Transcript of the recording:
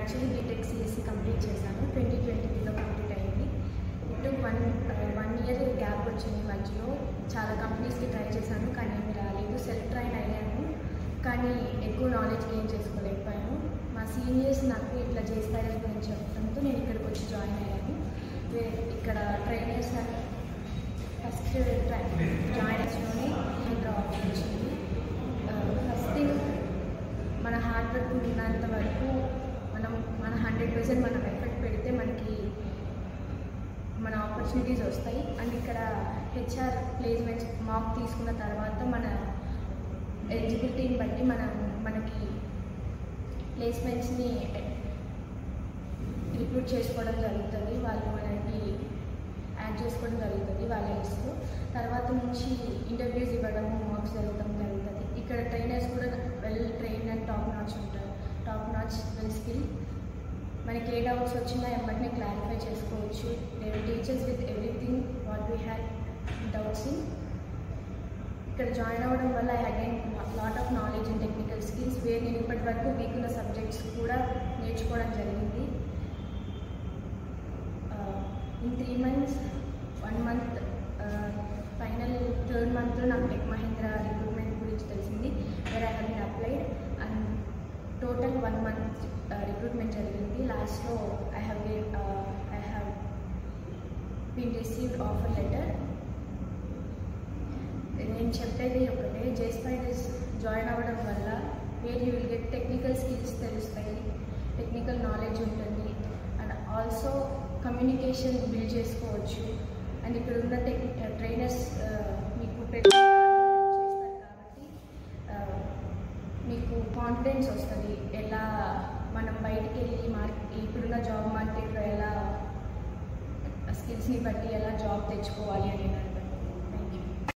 Actually BTech CSC complete చేశాను. 2023లో complete అయింది. ఇటు వన్ ఇయర్ గ్యాప్ వచ్చింది మధ్యలో. చాలా కంపెనీస్కి ట్రై చేశాను కానీ ఏమి రాలేదు. సెల్ఫ్ ట్రైన్ అయ్యాను కానీ ఎక్కువ నాలెడ్జ్ గెయిన్ చేసుకోలేకపోయాను. మా సీనియర్స్ నాకు ఇట్లా చేస్తారని గురించి చెప్పడంతో నేను ఇక్కడికి వచ్చి జాయిన్ అయ్యాను. ఇక్కడ ట్రైనర్స్ ఫస్ట్ జాయినర్స్లోనే ఆఫర్ వచ్చింది. ఫస్ట్ థింగ్ మన హార్డ్ వర్క్ ఉన్నంత వరకు మన 100% మనం ఎఫర్ట్ పెడితే మనకి మన ఆపర్చునిటీస్ వస్తాయి. అండ్ ఇక్కడ హెచ్ఆర్ ప్లేస్మెంట్స్ మాక్ తీసుకున్న తర్వాత మన ఎలిజిబిలిటీని బట్టి మనకి ప్లేస్మెంట్స్ని రిక్రూట్ చేసుకోవడం జరుగుతుంది. వాళ్ళు మనకి యాడ్ చేసుకోవడం జరుగుతుంది వాళ్ళ లిస్ట్లో. తర్వాత నుంచి ఇంటర్వ్యూస్ ఇవ్వడం, మాక్స్ జరగడం జరుగుతుంది. ఇక్కడ ట్రైనర్స్ కూడా well train and top notch well skill. మనకి ఏ డౌట్స్ వచ్చినా ఎమ్మటినే క్లారిఫై చేసుకోవచ్చు. They will teach us with everything what we had doubts in. ఇక్కడ జాయిన్ అవ్వడం వల్ల I again lot of knowledge and technical skills where నేను ఇప్పటి వరకు వీక్ ఉన్న సబ్జెక్ట్స్ కూడా నేర్చుకోవడం జరిగింది. In 3 months 1 month final 3rd monthలో నాకు టెక్ మహీంద్రా రిక్రూట్మెంట్ గురించి తెలిసింది. Where I have been applied and total 1 month recruitment జరిగింది. లాస్ట్లో I have been received offer letter. నేను చెప్పేది ఒకటే, జేస్పైడర్స్ జాయిన్ అవ్వడం వల్ల where you will get technical skills తెలుస్తాయి, టెక్నికల్ నాలెడ్జ్ ఉంటుంది. అండ్ ఆల్సో కమ్యూనికేషన్ బిల్డ్ చేసుకోవచ్చు. అండ్ ఇక్కడ ఉన్న ట్రైనర్స్ మీకు చేస్తారు కాబట్టి మీకు కాన్ఫిడెన్స్ వస్తుంది. ఎలా మనం బయటికి వెళ్ళి ఇప్పుడున్న జాబ్ మార్కెట్లో ఎలా స్కిల్స్ని బట్టి ఎలా జాబ్ తెచ్చుకోవాలి అని.